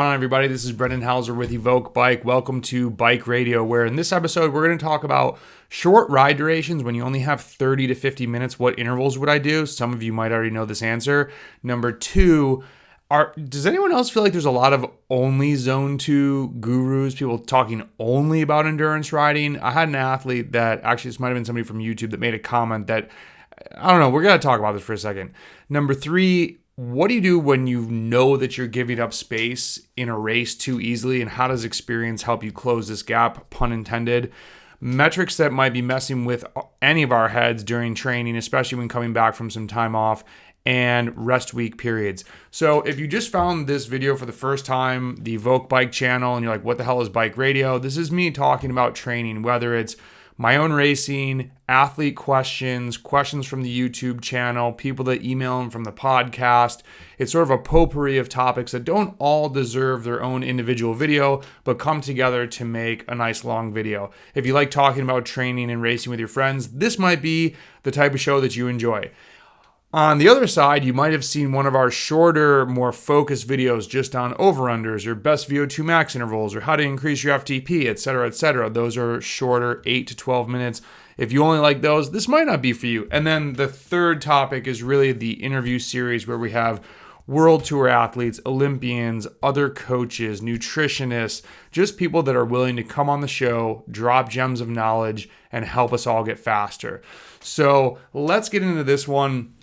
Hi everybody, this is Brendan Hauser with EVOQ Bike. Welcome to Bike Radio, where in this episode we're going to talk about short ride durations when you only have 30 to 50 minutes. What intervals would I do? Some of you might already know this answer. Number two, does anyone else feel like there's a lot of only Zone 2 gurus, people talking only about endurance riding? I had an athlete that, actually this might have been somebody from YouTube, that made a comment that, I don't know, we're going to talk about this for a second. Number three, what do you do when you know that you're giving up space in a race too easily, and how does experience help you close this gap, pun intended? Metrics that might be messing with any of our heads during training, especially when coming back from some time off, and rest week periods. So if you just found this video for the first time, the EVOQ Bike channel, and you're like, what the hell is Bike Radio? This is me talking about training, whether it's my own racing, athlete questions from the YouTube channel, people that email them from the podcast. It's sort of a potpourri of topics that don't all deserve their own individual video, but come together to make a nice long video. If you like talking about training and racing with your friends, this might be the type of show that you enjoy. On the other side, you might have seen one of our shorter, more focused videos just on over-unders or best VO2 max intervals or how to increase your FTP, etc., etc. Those are shorter, 8 to 12 minutes. If you only like those, this might not be for you. And then the third topic is really the interview series, where we have World Tour athletes, Olympians, other coaches, nutritionists, just people that are willing to come on the show, drop gems of knowledge, and help us all get faster. So let's get into this one.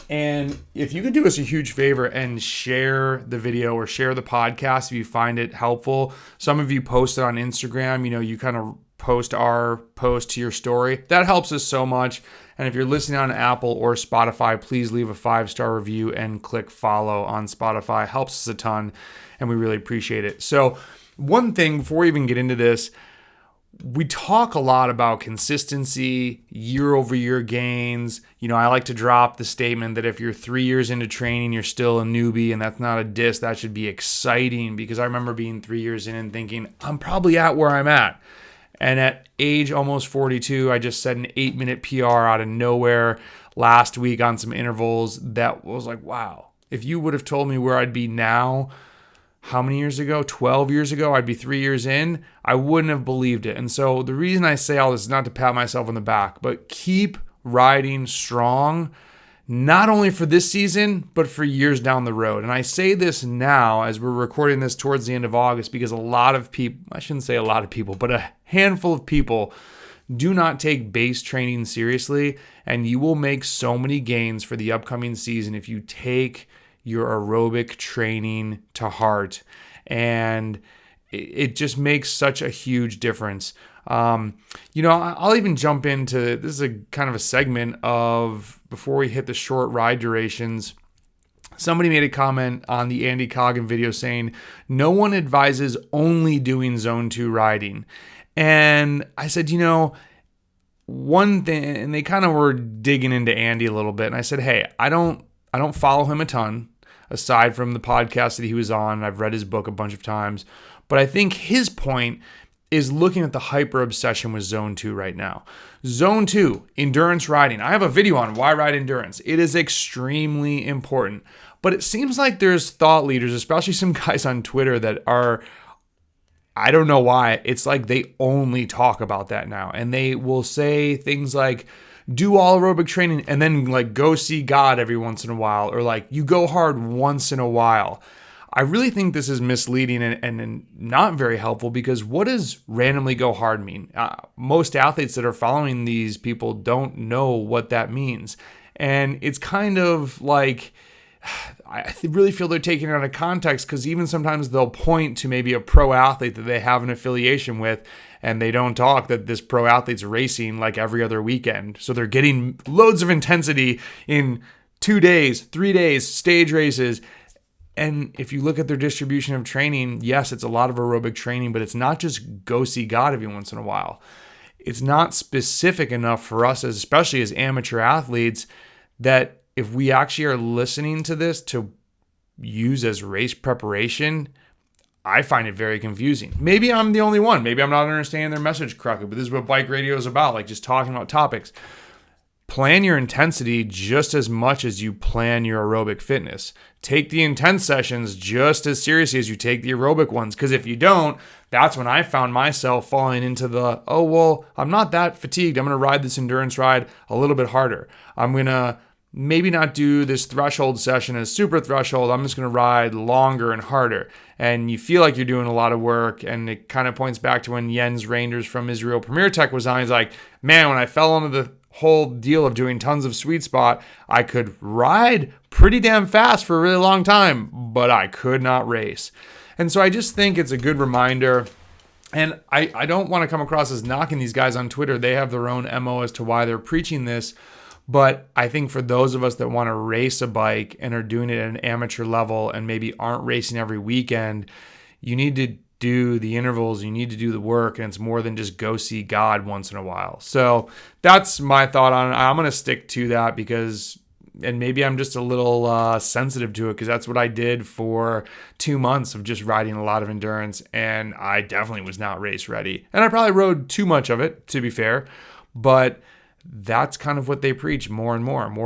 And if you could do us a huge favor and share the video or share the podcast if you find it helpful. Some of you post it on Instagram, you kind of post our post to your story. That helps us so much. And if you're listening on Apple or Spotify, please leave a 5-star review and click follow on Spotify. It helps us a ton, and we really appreciate it. So one thing before we even get into this, we talk a lot about consistency, year-over-year gains. I like to drop the statement that if you're 3 years into training, you're still a newbie, and that's not a diss. That should be exciting, because I remember being 3 years in and thinking, I'm probably at where I'm at. And at age almost 42, I just set an 8-minute PR out of nowhere last week on some intervals that was like, wow. If you would have told me where I'd be now, how many years ago? 12 years ago, I'd be 3 years in. I wouldn't have believed it. And so the reason I say all this is not to pat myself on the back, but keep riding strong, not only for this season, but for years down the road. And I say this now as we're recording this towards the end of August, because a lot of people, I shouldn't say a lot of people, but a handful of people do not take base training seriously. And you will make so many gains for the upcoming season if you take your aerobic training to heart, and it just makes such a huge difference. I'll even jump into, this is a kind of a segment of, before we hit the short ride durations, somebody made a comment on the Andy Coggan video saying, no one advises only doing Zone 2 riding. And I said, one thing, and they kind of were digging into Andy a little bit. And I said, hey, I don't follow him a ton, aside from the podcast that he was on. I've read his book a bunch of times. But I think his point is looking at the hyper obsession with Zone 2 right now. Zone 2, endurance riding. I have a video on why ride endurance. It is extremely important. But it seems like there's thought leaders, especially some guys on Twitter, that are, I don't know why, it's like they only talk about that now. And they will say things like, do all aerobic training and then go see God every once in a while, or you go hard once in a while. I really think this is misleading and not very helpful, because what does randomly go hard mean? Most athletes that are following these people don't know what that means. And it's kind of like, I really feel they're taking it out of context, because even sometimes they'll point to maybe a pro athlete that they have an affiliation with, and they don't talk that this pro athlete's racing every other weekend. So they're getting loads of intensity in 2 days, 3 days, stage races. And if you look at their distribution of training, yes, it's a lot of aerobic training, but it's not just go see God every once in a while. It's not specific enough for us, especially as amateur athletes, that if we actually are listening to this to use as race preparation, I find it very confusing. Maybe I'm the only one. Maybe I'm not understanding their message correctly, but this is what Bike Radio is about, just talking about topics. Plan your intensity just as much as you plan your aerobic fitness. Take the intense sessions just as seriously as you take the aerobic ones. Because if you don't, that's when I found myself falling into the, oh, well, I'm not that fatigued. I'm going to ride this endurance ride a little bit harder. I'm going to maybe not do this threshold session as super threshold. I'm just going to ride longer and harder. And you feel like you're doing a lot of work. And it kind of points back to when Jens Reinders from Israel Premier Tech was on. He's like, man, when I fell into the whole deal of doing tons of sweet spot, I could ride pretty damn fast for a really long time, but I could not race. And so I just think it's a good reminder. And I don't want to come across as knocking these guys on Twitter. They have their own MO as to why they're preaching this. But I think for those of us that want to race a bike and are doing it at an amateur level and maybe aren't racing every weekend, you need to do the intervals, you need to do the work, and it's more than just go see God once in a while. So that's my thought on it. I'm going to stick to that because, and maybe I'm just a little sensitive to it because that's what I did for 2 months of just riding a lot of endurance, and I definitely was not race ready. And I probably rode too much of it, to be fair, but that's kind of what they preach, more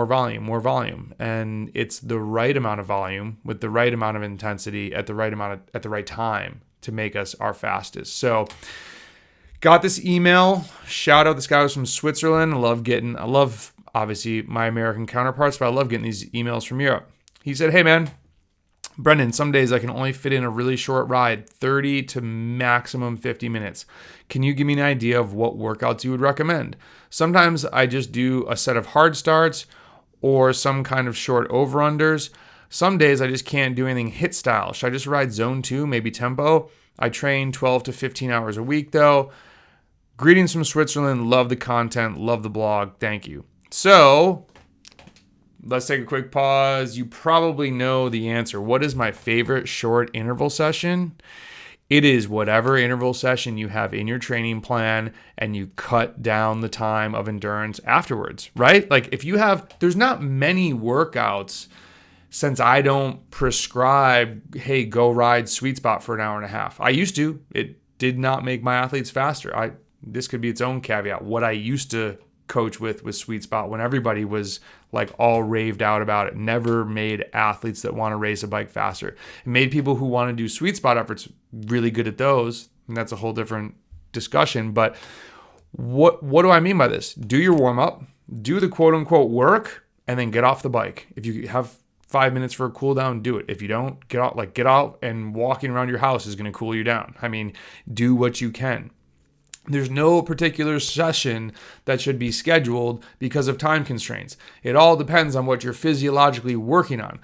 volume. And it's the right amount of volume with the right amount of intensity at the right time to make us our fastest. So got this email. Shout out, this guy was from Switzerland. I love obviously my American counterparts, but I love getting these emails from Europe. He said, hey man, Brendan, some days I can only fit in a really short ride, 30 to maximum 50 minutes. Can you give me an idea of what workouts you would recommend? Sometimes I just do a set of hard starts or some kind of short over-unders. Some days I just can't do anything hit style. Should I just ride zone 2, maybe tempo? I train 12 to 15 hours a week though. Greetings from Switzerland. Love the content. Love the blog. Thank you. So let's take a quick pause. You probably know the answer. What is my favorite short interval session? It is whatever interval session you have in your training plan and you cut down the time of endurance afterwards, right? Like if you have, there's not many workouts. Since I don't prescribe, hey, go ride sweet spot for an hour and a half. I used to. It did not make my athletes faster. This could be its own caveat. What I used to coach with was sweet spot when everybody was like all raved out about it. Never made athletes that want to race a bike faster. It made people who want to do sweet spot efforts really good at those. And that's a whole different discussion. But what do I mean by this? Do your warm up, do the quote unquote work, and then get off the bike. If you have 5 minutes for a cool down, do it. If you don't, get out and walking around your house is going to cool you down. I mean, do what you can. There's no particular session that should be scheduled because of time constraints. It all depends on what you're physiologically working on.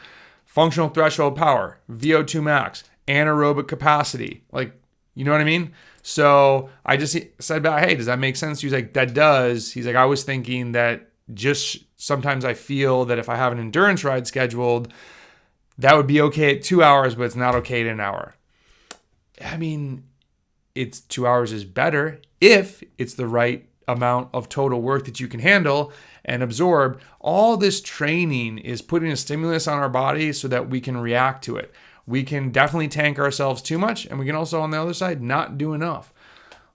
Functional threshold power, VO2 max, anaerobic capacity. Like, you know what I mean? So I just said back, hey, does that make sense? He's like, that does. He's like, I was thinking that just sometimes I feel that if I have an endurance ride scheduled, that would be okay at 2 hours, but it's not okay at an hour. I mean, it's 2 hours is better if it's the right amount of total work that you can handle and absorb. All this training is putting a stimulus on our body so that we can react to it. We can definitely tank ourselves too much, and we can also, on the other side, not do enough.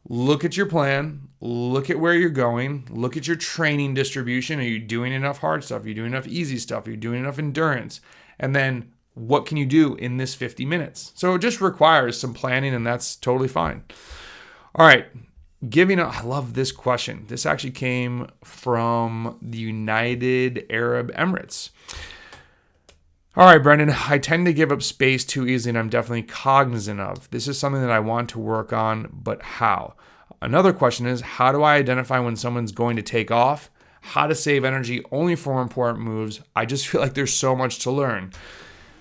Look at your plan. Look at where you're going. Look at your training distribution. Are you doing enough hard stuff? Are you doing enough easy stuff? Are you doing enough endurance? And then what can you do in this 50 minutes? So it just requires some planning, and that's totally fine. All right. I love this question. This actually came from the United Arab Emirates. All right, Brendan, I tend to give up space too easily, and I'm definitely cognizant of. This is something that I want to work on, but how? Another question is, how do I identify when someone's going to take off? How to save energy only for important moves? I just feel like there's so much to learn.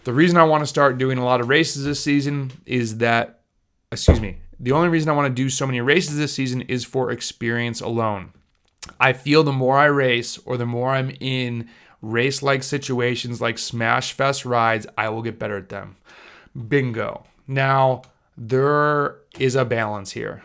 The reason I want to start doing a lot of races this season is that, the only reason I want to do so many races this season is for experience alone. I feel the more I race or the more I'm in race-like situations like Smash Fest rides, I will get better at them. Bingo. Now, there is a balance here.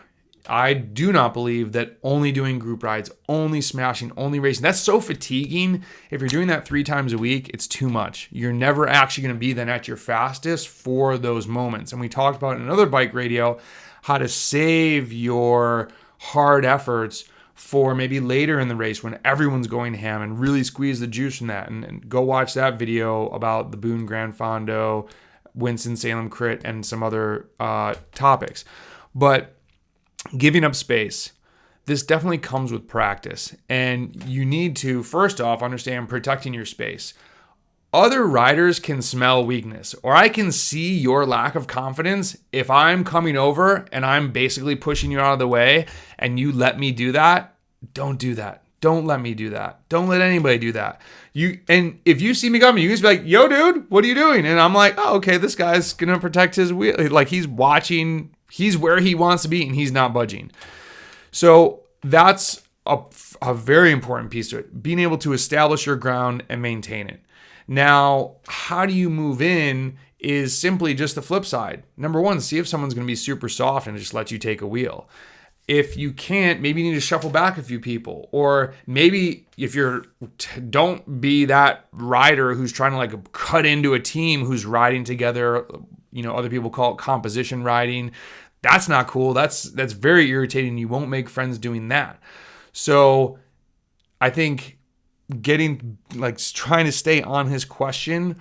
I do not believe that only doing group rides, only smashing, only racing, that's so fatiguing. If you're doing that 3 times a week, it's too much. You're never actually going to be then at your fastest for those moments. And we talked about in another Bike Radio how to save your hard efforts for maybe later in the race when everyone's going ham, and really squeeze the juice from that. And go watch that video about the Boone Grand Fondo, Winston-Salem Crit, and some other topics. But giving up space, this definitely comes with practice. And you need to, first off, understand protecting your space. Other riders can smell weakness, or I can see your lack of confidence if I'm coming over and I'm basically pushing you out of the way and you let me do that. Don't do that. Don't let me do that. Don't let anybody do that. And if you see me coming, you just be like, yo, dude, what are you doing? And I'm like, oh, okay, this guy's going to protect his wheel. Like, he's watching, he's where he wants to be and he's not budging. So that's a very important piece to it. Being able to establish your ground and maintain it. Now, how do you move in is simply just the flip side. Number one, see if someone's going to be super soft and just let you take a wheel. If you can't, maybe you need to shuffle back a few people. Or maybe if don't be that rider who's trying to like cut into a team who's riding together. You know, other people call it composition riding. That's not cool. That's very irritating. You won't make friends doing that. So I think trying to stay on his question,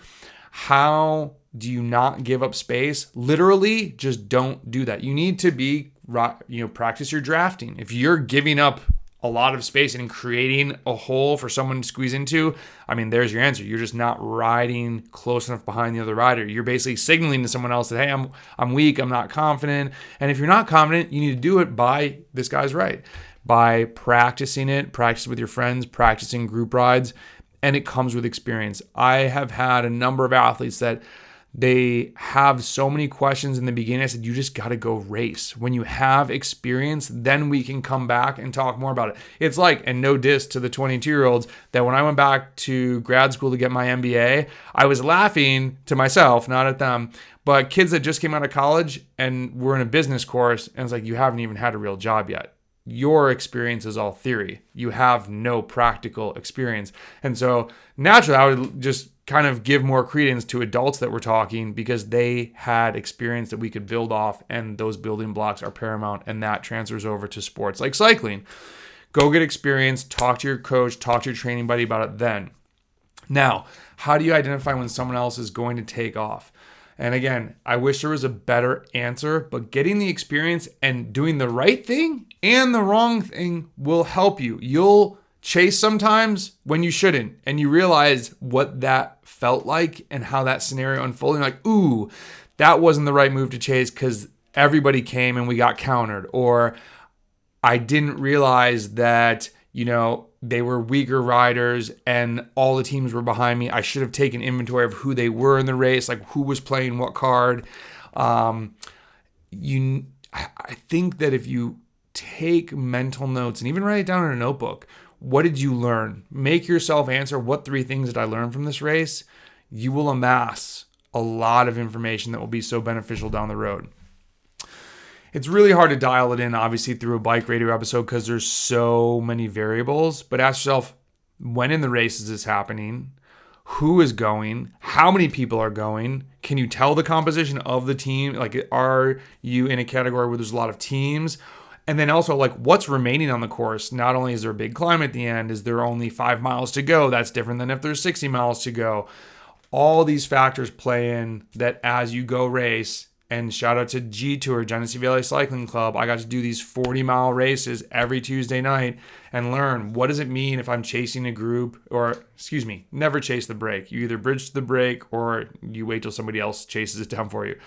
how do you not give up space? Literally, just don't do that. You need to practice your drafting. If you're giving up a lot of space and creating a hole for someone to squeeze into, I mean, there's your answer. You're just not riding close enough behind the other rider. You're basically signaling to someone else that, hey, I'm weak, I'm not confident. And if you're not confident, you need to do it by, this guy's right, by practicing it, practice with your friends, practicing group rides, and it comes with experience. I have had a number of athletes that they have so many questions in the beginning. I said, you just got to go race. When you have experience, then we can come back and talk more about it. It's like, and no diss to the 22-year-olds, that when I went back to grad school to get my MBA, I was laughing to myself, not at them, but kids that just came out of college and were in a business course, and it's like, you haven't even had a real job yet. Your experience is all theory. You have no practical experience. And so naturally, I would just kind of give more credence to adults that were talking because they had experience that we could build off, and those building blocks are paramount, and that transfers over to sports like cycling. Go get experience, talk to your coach, talk to your training buddy about it then. Now, how do you identify when someone else is going to take off? And again, I wish there was a better answer, but getting the experience and doing the right thing and the wrong thing will help you. You'll chase sometimes when you shouldn't, and you realize what that felt like and how that scenario unfolded. You're like, ooh, that wasn't the right move to chase because everybody came and we got countered. Or I didn't realize that, they were weaker riders and all the teams were behind me. I should have taken inventory of who they were in the race, like who was playing what card. I think that if you take mental notes and even write it down in a notebook, what did you learn? Make yourself answer, what 3 things did I learn from this race? You will amass a lot of information that will be so beneficial down the road. It's really hard to dial it in, obviously, through a bike radio episode because there's so many variables. But ask yourself, when in the race is this happening? Who is going? How many people are going? Can you tell the composition of the team? Like, are you in a category where there's a lot of teams? And then also, like, what's remaining on the course? Not only is there a big climb at the end, is there only 5 miles to go? That's different than if there's 60 miles to go. All these factors play in that as you go race. And shout out to G Tour, Genesee Valley Cycling Club. I got to do these 40-mile races every Tuesday night and learn, what does it mean if I'm chasing a group, or, never chase the break. You either bridge to the break or you wait till somebody else chases it down for you.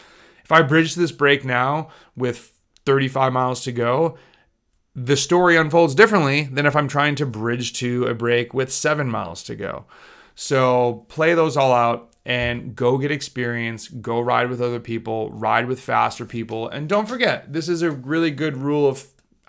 If I bridge to this break now with 35 miles to go, the story unfolds differently than if I'm trying to bridge to a break with 7 miles to go. So play those all out. And go get experience, go ride with other people, ride with faster people. And don't forget, this is a really good rule of,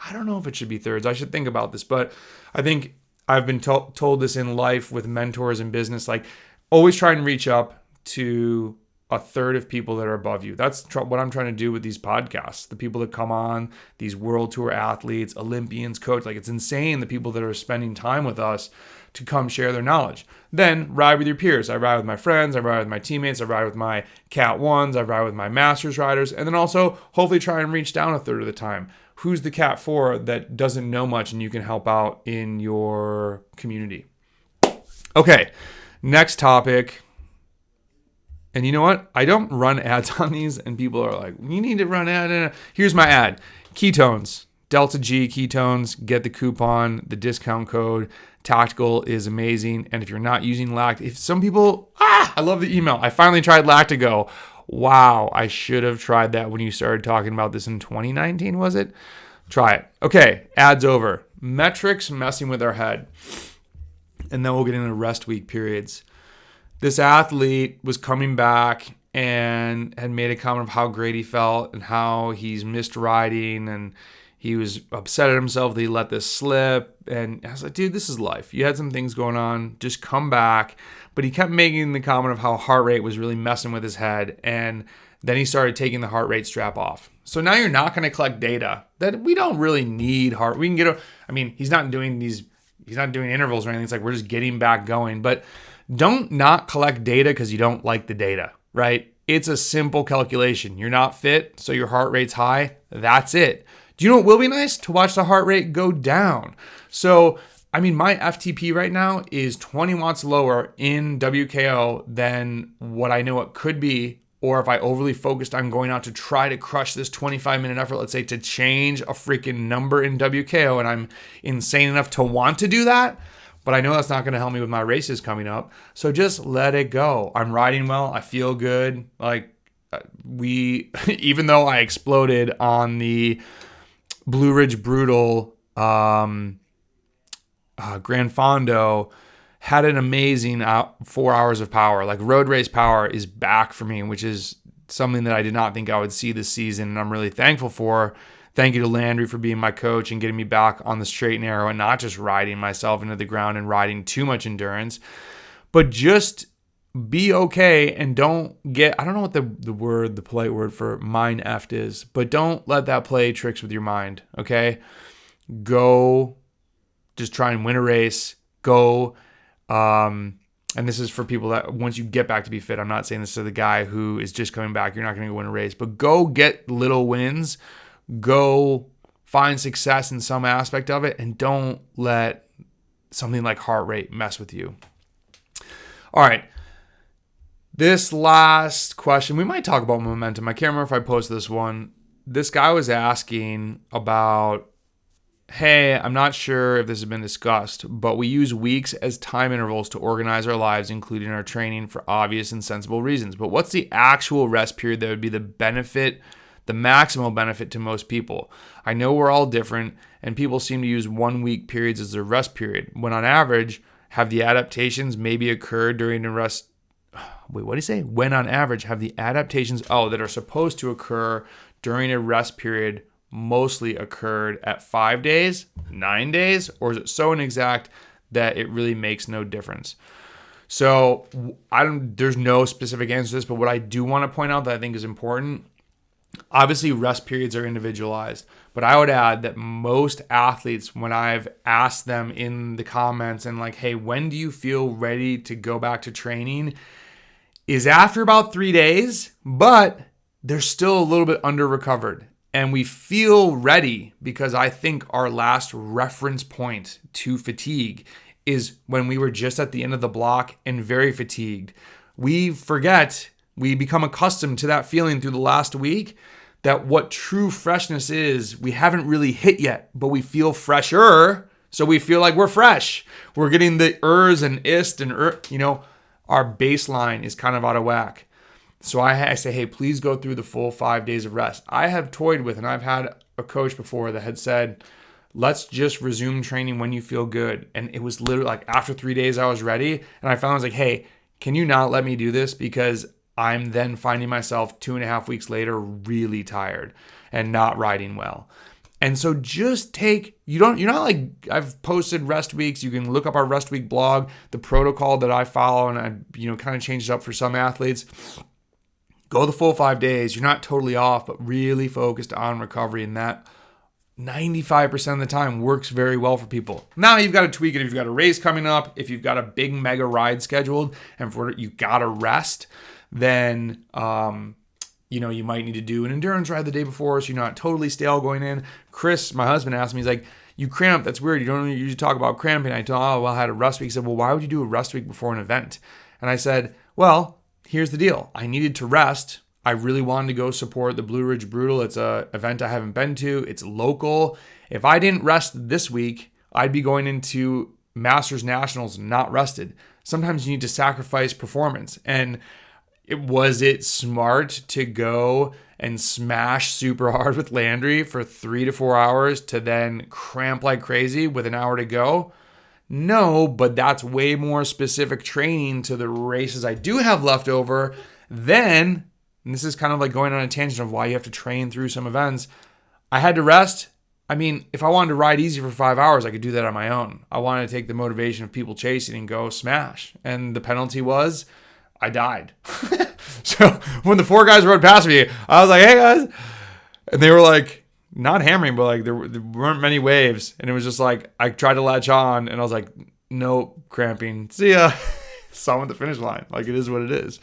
I don't know if it should be thirds. I should think about this, but I think I've been told this in life with mentors and business, like always try and reach up to a third of people that are above you. That's what I'm trying to do with these podcasts. The people that come on, these world tour athletes, Olympians, coach, like it's insane the people that are spending time with us to come share their knowledge. Then ride with your peers. I ride with my friends, I ride with my teammates, I ride with my Cat 1s, I ride with my Masters riders, and then also hopefully try and reach down a third of the time. who's the cat for that doesn't know much and you can help out in your community. Okay, next topic. And you know what? I don't run ads on these, and people are like, you need to run ad. Here's my ad. Ketones. Delta G ketones. Get the coupon, the discount code. Tactical is amazing. And if you're not using if some people, I love the email. I finally tried Lactigo. Wow, I should have tried that when you started talking about this in 2019, was it? Try it. Okay, ads over. Metrics messing with our head. And then we'll get into rest week periods. This athlete was coming back and had made a comment of how great he felt and how he's missed riding, and he was upset at himself that he let this slip. And I was like, dude, this is life. You had some things going on. Just come back. But he kept making the comment of how heart rate was really messing with his head. And then he started taking the heart rate strap off. So now you're not going to collect data that we don't really need. We can get, he's not doing intervals or anything. It's like we're just getting back going. But don't not collect data because you don't like the data, right? It's a simple calculation. You're not fit, so your heart rate's high. That's it. Do you know what will be nice? To watch the heart rate go down. So, my FTP right now is 20 watts lower in WKO than what I know it could be, or if I overly focused on going out to try to crush this 25-minute effort, let's say, to change a freaking number in WKO, and I'm insane enough to want to do that. But I know that's not going to help me with my races coming up. So just let it go. I'm riding well. I feel good. Even though I exploded on the Blue Ridge Brutal Gran Fondo, had an amazing 4 hours of power. Like road race power is back for me, which is something that I did not think I would see this season. And I'm really thankful for. Thank you to Landry for being my coach and getting me back on the straight and narrow and not just riding myself into the ground and riding too much endurance, but just be okay and don't get, I don't know what the polite word for mind effed is, but don't let that play tricks with your mind, okay? Go just try and win a race. Go, and this is for people that once you get back to be fit, I'm not saying this to the guy who is just coming back, you're not going to go win a race, but go get little wins. Go find success in some aspect of it and don't let something like heart rate mess with you. All right. This last question, we might talk about momentum. I can't remember if I posted this one. This guy was asking about, hey, I'm not sure if this has been discussed, but we use weeks as time intervals to organize our lives, including our training, for obvious and sensible reasons. But what's the actual rest period that would be the maximal benefit to most people? I know we're all different, and people seem to use 1 week periods as their rest period, when on average, have the adaptations maybe occurred during the rest. Wait, what do you say? When on average, have the adaptations, that are supposed to occur during a rest period mostly occurred at 5 days, 9 days, or is it so inexact that it really makes no difference? So there's no specific answer to this, but what I do want to point out that I think is important, obviously rest periods are individualized, but I would add that most athletes, when I've asked them in the comments and like, hey, when do you feel ready to go back to training, is after about 3 days, but they're still a little bit under recovered. And we feel ready because I think our last reference point to fatigue is when we were just at the end of the block and very fatigued. We become accustomed to that feeling through the last week, that what true freshness is, we haven't really hit yet, but we feel fresher. So we feel like we're fresh. We're getting the ers and ist and our baseline is kind of out of whack. So I say, hey, please go through the full 5 days of rest. I have toyed with, and I've had a coach before that had said, let's just resume training when you feel good. And it was literally like after 3 days I was ready. And I was like, hey, can you not let me do this? Because I'm then finding myself 2.5 weeks later really tired and not riding well. And so just you're not like, I've posted rest weeks. You can look up our rest week blog, the protocol that I follow, and I kind of changed it up for some athletes. Go the full 5 days. You're not totally off, but really focused on recovery, and that 95% of the time works very well for people. Now you've got to tweak it if you've got a race coming up, if you've got a big mega ride scheduled, and for you got to rest, then you might need to do an endurance ride the day before so you're not totally stale going in. Chris, my husband, asked me, he's like, you cramp, that's weird. You don't usually talk about cramping. I told him, oh, well, I had a rest week. He said, well, why would you do a rest week before an event? And I said, well, here's the deal. I needed to rest. I really wanted to go support the Blue Ridge Brutal. It's an event I haven't been to. It's local. If I didn't rest this week, I'd be going into Masters Nationals not rested. Sometimes you need to sacrifice performance. And was it smart to go and smash super hard with Landry for 3 to 4 hours to then cramp like crazy with an hour to go? No, but that's way more specific training to the races I do have left over. Then, and this is kind of like going on a tangent of why you have to train through some events, I had to rest. I mean, if I wanted to ride easy for 5 hours, I could do that on my own. I wanted to take the motivation of people chasing and go smash. And the penalty was I died. So when the 4 guys rode past me, I was like, hey guys. And they were like, not hammering, but like there weren't many waves. And it was just like, I tried to latch on and I was like, nope, cramping. See ya. Saw him at the finish line. Like, it is what it is.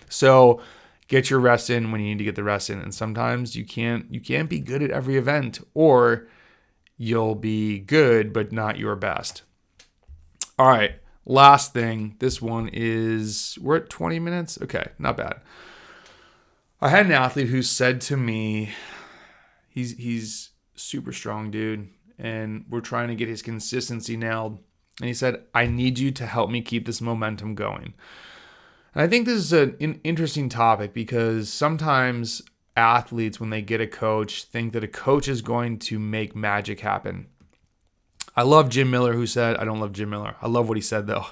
So get your rest in when you need to get the rest in. And sometimes you can't be good at every event, or you'll be good, but not your best. All right. Last thing, this one is, we're at 20 minutes. Okay, not bad. I had an athlete who said to me, he's super strong dude, and we're trying to get his consistency nailed. And he said, I need you to help me keep this momentum going. And I think this is an interesting topic because sometimes athletes, when they get a coach, think that a coach is going to make magic happen. I love Jim Miller, who said, I don't love Jim Miller. I love what he said, though.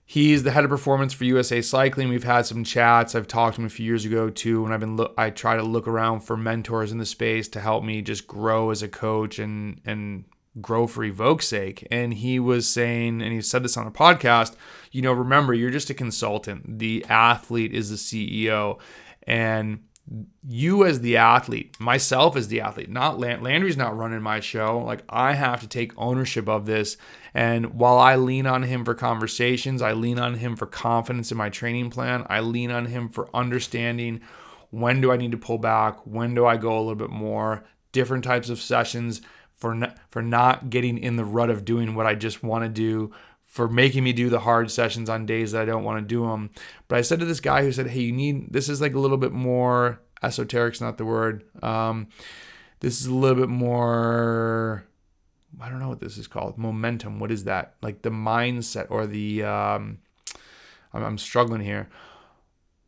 He's the head of performance for USA Cycling. We've had some chats. I've talked to him a few years ago, too, and I try to look around for mentors in the space to help me just grow as a coach and grow for EVOQ's sake. And he was saying, and he said this on a podcast, remember, you're just a consultant. The athlete is the CEO. And you as the athlete, myself as the athlete, not Landry's not running my show. Like, I have to take ownership of this. And while I lean on him for conversations, I lean on him for confidence in my training plan. I lean on him for understanding when do I need to pull back, when do I go a little bit more, different types of sessions for not getting in the rut of doing what I just want to do, for making me do the hard sessions on days that I don't want to do them. But I said to this guy who said, hey, this is like a little bit more, esoteric's not the word. This is a little bit more, I don't know what this is called. Momentum. What is that? Like the mindset or the, I'm struggling here.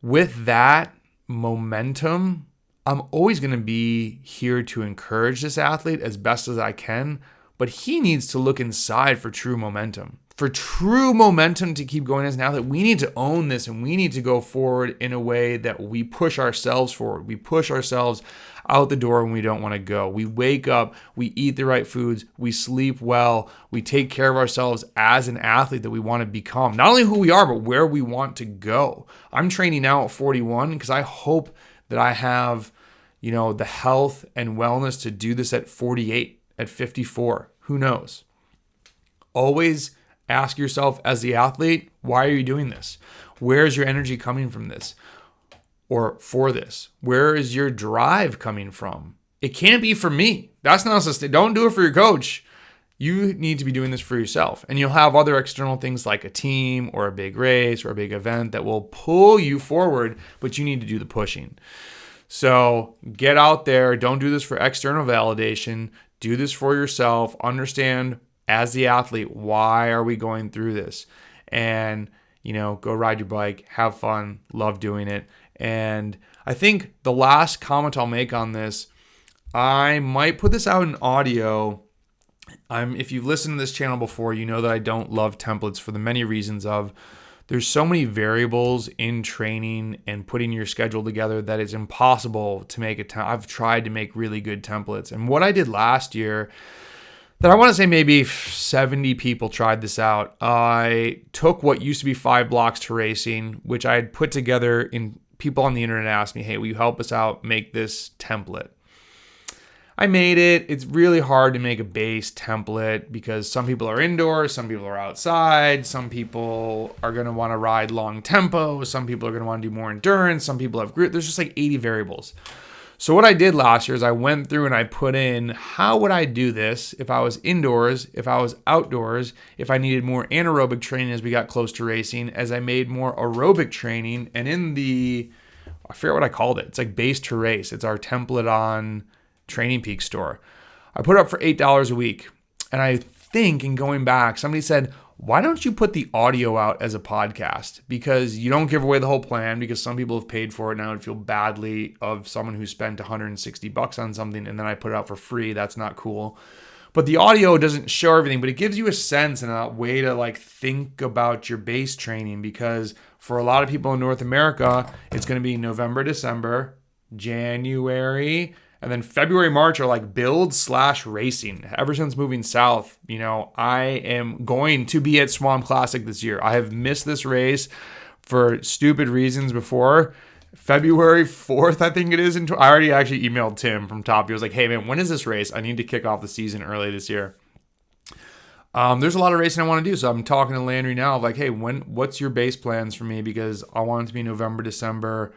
With that momentum, I'm always going to be here to encourage this athlete as best as I can, but he needs to look inside for true momentum. For true momentum to keep going as an athlete, we need to own this, and we need to go forward in a way that we push ourselves forward. We push ourselves out the door when we don't want to go. We wake up, we eat the right foods, we sleep well, we take care of ourselves as an athlete that we want to become. Not only who we are, but where we want to go. I'm training now at 41 because I hope that I have, the health and wellness to do this at 48, at 54. Who knows? Always ask yourself as the athlete, why are you doing this? Where is your energy coming from this or for this? Where is your drive coming from? It can't be for me. That's not sustainable. Don't do it for your coach. You need to be doing this for yourself. And you'll have other external things like a team or a big race or a big event that will pull you forward, but you need to do the pushing. So get out there. Don't do this for external validation. Do this for yourself. Understand as the athlete, why are we going through this? And, go ride your bike, have fun, love doing it. And I think the last comment I'll make on this, I might put this out in audio. If you've listened to this channel before, you know that I don't love templates for the many reasons of there's so many variables in training and putting your schedule together that it's impossible to make I've tried to make really good templates. And what I did last year, that I want to say maybe 70 people tried this out. I took what used to be 5 blocks to racing, which I had put together, in people on the internet asked me, hey, will you help us out make this template? I made it. It's really hard to make a base template because some people are indoors, some people are outside, some people are going to want to ride long tempo, some people are going to want to do more endurance, some people have group. There's just like 80 variables. So what I did last year is I went through and I put in how would I do this if I was indoors, if I was outdoors, if I needed more anaerobic training as we got close to racing, as I made more aerobic training. And in the, I forget what I called it. It's like Base to Race. It's our template on Training Peak store. I put it up for $8 a week. And I think in going back, somebody said, why don't you put the audio out as a podcast? Because you don't give away the whole plan, because some people have paid for it. Now I would feel badly of someone who spent $160 on something and then I put it out for free. That's not cool. But the audio doesn't show everything, but it gives you a sense and a way to like think about your base training, because for a lot of people in North America, it's going to be November, December, January, and then February, March are like build/racing. Ever since moving south, I am going to be at Swamp Classic this year. I have missed this race for stupid reasons before. February 4th, I think it is. I already actually emailed Tim from Top. He was like, hey man, when is this race? I need to kick off the season early this year. There's a lot of racing I want to do. So I'm talking to Landry now, like, hey, what's your base plans for me? Because I want it to be November, December.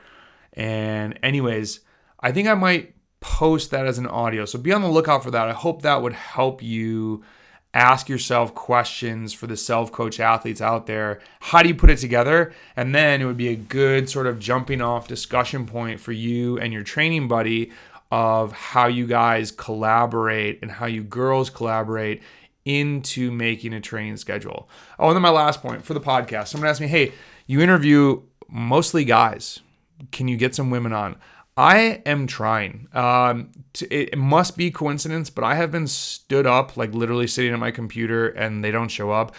And anyways, I think I might post that as an audio. So be on the lookout for that. I hope that would help you ask yourself questions for the self-coach athletes out there. How do you put it together? And then it would be a good sort of jumping off discussion point for you and your training buddy of how you guys collaborate and how you girls collaborate into making a training schedule. Oh, and then my last point for the podcast. Someone asked me, hey, you interview mostly guys. Can you get some women on? I am trying. It must be coincidence, but I have been stood up, like literally sitting at my computer, and they don't show up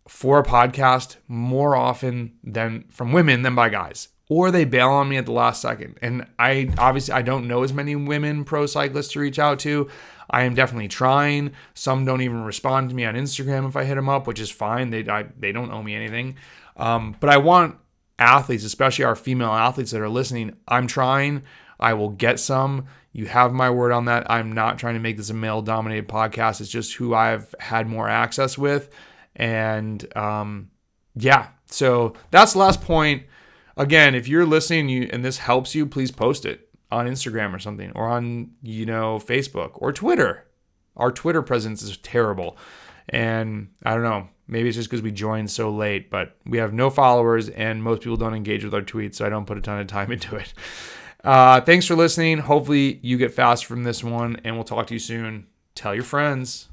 for a podcast more often than from women than by guys. Or they bail on me at the last second. And I don't know as many women pro cyclists to reach out to. I am definitely trying. Some don't even respond to me on Instagram if I hit them up, which is fine. They don't owe me anything. But I want athletes, especially our female athletes that are listening. I'm trying. I will get some. You have my word on that. I'm not trying to make this a male-dominated podcast. It's just who I've had more access with. And so that's the last point. Again, if you're listening and this helps you, please post it on Instagram or something, or on Facebook or Twitter. Our Twitter presence is terrible. And I don't know, maybe it's just because we joined so late, but we have no followers and most people don't engage with our tweets, so I don't put a ton of time into it. Thanks for listening. Hopefully you get faster from this one, and we'll talk to you soon. Tell your friends.